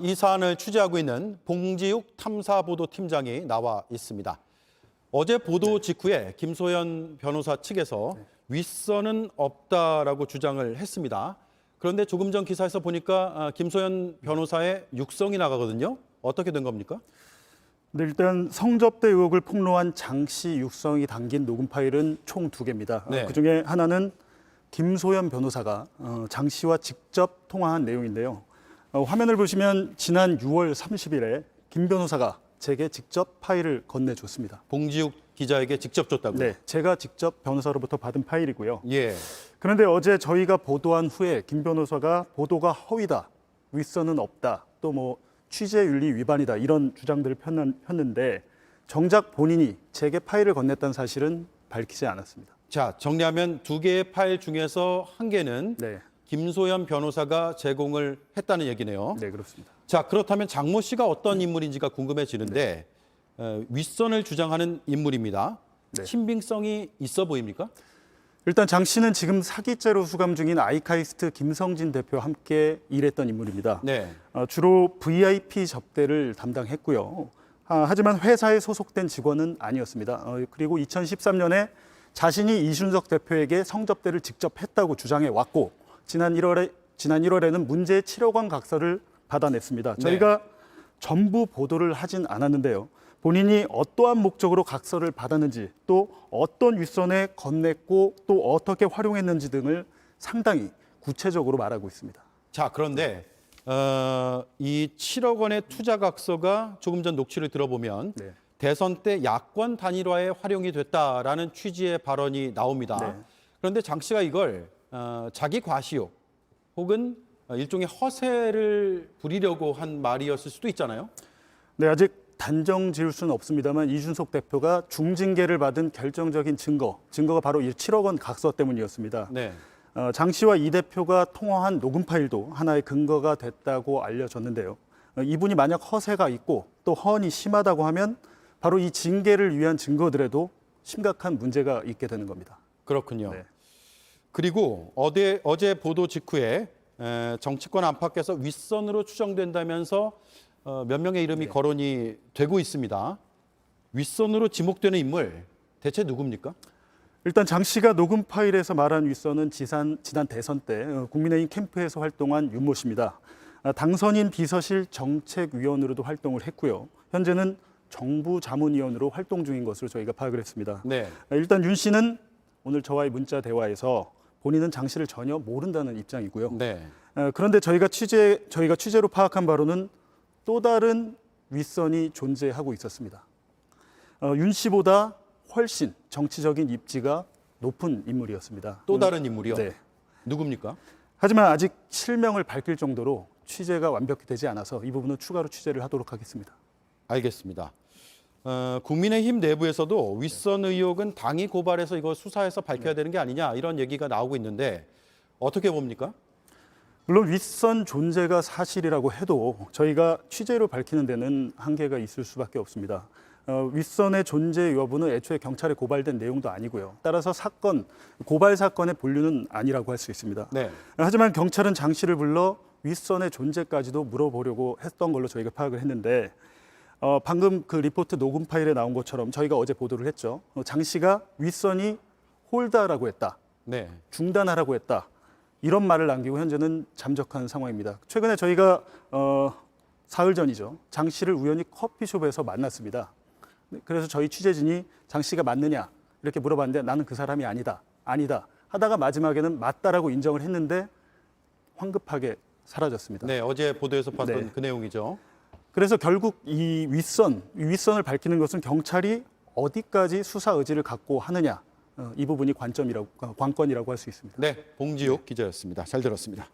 이 사안을 취재하고 있는 봉지욱 탐사보도팀장이 나와 있습니다. 어제 보도 직후에 김소연 변호사 측에서 윗선은 없다라고 주장을 했습니다. 그런데 조금 전 기사에서 보니까 김소연 변호사의 육성이 나가거든요. 어떻게 된 겁니까? 네, 일단 성접대 의혹을 폭로한 장 씨 육성이 담긴 녹음 파일은 총 2개입니다. 네. 그중에 하나는 김소연 변호사가 장 씨와 직접 통화한 내용인데요. 화면을 보시면 지난 6월 30일에 김 변호사가 제게 직접 파일을 건네줬습니다. 봉지욱 기자에게 직접 줬다고요? 네, 제가 직접 변호사로부터 받은 파일이고요. 예. 그런데 어제 저희가 보도한 후에 김 변호사가 보도가 허위다, 윗선은 없다, 또 뭐 취재윤리 위반이다 이런 주장들을 폈는데 정작 본인이 제게 파일을 건넸다는 사실은 밝히지 않았습니다. 자, 정리하면 2개의 파일 중에서 1개는 네, 김소연 변호사가 제공을 했다는 얘기네요. 네 그렇습니다. 자, 그렇다면 장모 씨가 어떤 인물인지가 궁금해지는데 윗선을 주장하는 인물입니다. 네. 신빙성이 있어 보입니까? 일단 장 씨는 지금 사기죄로 수감 중인 아이카이스트 김성진 대표와 함께 일했던 인물입니다. 네. 주로 VIP 접대를 담당했고요. 하지만 회사에 소속된 직원은 아니었습니다. 그리고 2013년에 자신이 이준석 대표에게 성접대를 직접 했다고 주장해 왔고 지난 1월에는 문제의 7억 원 각서를 받아냈습니다. 저희가 전부 보도를 하진 않았는데요. 본인이 어떠한 목적으로 각서를 받았는지 또 어떤 윗선에 건넸고 또 어떻게 활용했는지 등을 상당히 구체적으로 말하고 있습니다. 자, 그런데 이 7억 원의 투자 각서가 조금 전 녹취를 들어보면 네. 대선 때 야권 단일화에 활용이 됐다라는 취지의 발언이 나옵니다. 네. 그런데 장 씨가 이걸 자기 과시욕 혹은 일종의 허세를 부리려고 한 말이었을 수도 있잖아요. 네, 아직 단정 지을 수는 없습니다만 이준석 대표가 중징계를 받은 결정적인 증거가 바로 이 7억 원 각서 때문이었습니다. 네. 장 씨와 이 대표가 통화한 녹음 파일도 하나의 근거가 됐다고 알려졌는데요. 이분이 만약 허세가 있고 또 허언이 심하다고 하면 바로 이 징계를 위한 증거들에도 심각한 문제가 있게 되는 겁니다. 그렇군요. 네. 그리고 어제 보도 직후에 정치권 안팎에서 윗선으로 추정된다면서 몇 명의 이름이 거론이 되고 있습니다. 윗선으로 지목되는 인물 대체 누굽니까? 일단 장 씨가 녹음 파일에서 말한 윗선은 지난 대선 때 국민의힘 캠프에서 활동한 윤모 씨입니다. 당선인 비서실 정책위원으로도 활동을 했고요. 현재는 정부 자문위원으로 활동 중인 것으로 저희가 파악을 했습니다. 네. 일단 윤 씨는 오늘 저와의 문자 대화에서 본인은 장 씨를 전혀 모른다는 입장이고요. 네. 그런데 저희가 취재로 파악한 바로는 또 다른 윗선이 존재하고 있었습니다. 윤 씨보다 훨씬 정치적인 입지가 높은 인물이었습니다. 또 다른 인물이요? 네. 누굽니까? 하지만 아직 실명을 밝힐 정도로 취재가 완벽히 되지 않아서 이 부분은 추가로 취재를 하도록 하겠습니다. 알겠습니다. 국민의힘 내부에서도 윗선 의혹은 당이 고발해서 이거 수사해서 밝혀야 되는 게 아니냐 이런 얘기가 나오고 있는데 어떻게 봅니까? 물론 윗선 존재가 사실이라고 해도 저희가 취재로 밝히는 데는 한계가 있을 수밖에 없습니다. 윗선의 존재 여부는 애초에 경찰에 고발된 내용도 아니고요. 따라서 고발 사건의 본류는 아니라고 할 수 있습니다. 네. 하지만 경찰은 장 씨를 불러 윗선의 존재까지도 물어보려고 했던 걸로 저희가 파악을 했는데 방금 그 리포트 녹음 파일에 나온 것처럼 저희가 어제 보도를 했죠. 장 씨가 윗선이 홀다라고 했다. 네. 중단하라고 했다. 이런 말을 남기고 현재는 잠적한 상황입니다. 최근에 저희가 사흘 전이죠. 장 씨를 우연히 커피숍에서 만났습니다. 그래서 저희 취재진이 장 씨가 맞느냐 이렇게 물어봤는데 나는 그 사람이 아니다 하다가 마지막에는 맞다라고 인정을 했는데 황급하게 사라졌습니다. 네, 어제 보도에서 봤던 네. 그 내용이죠. 그래서 결국 이 윗선을 밝히는 것은 경찰이 어디까지 수사 의지를 갖고 하느냐 이 부분이 관건이라고 할 수 있습니다. 네, 봉지욱 기자였습니다. 잘 들었습니다.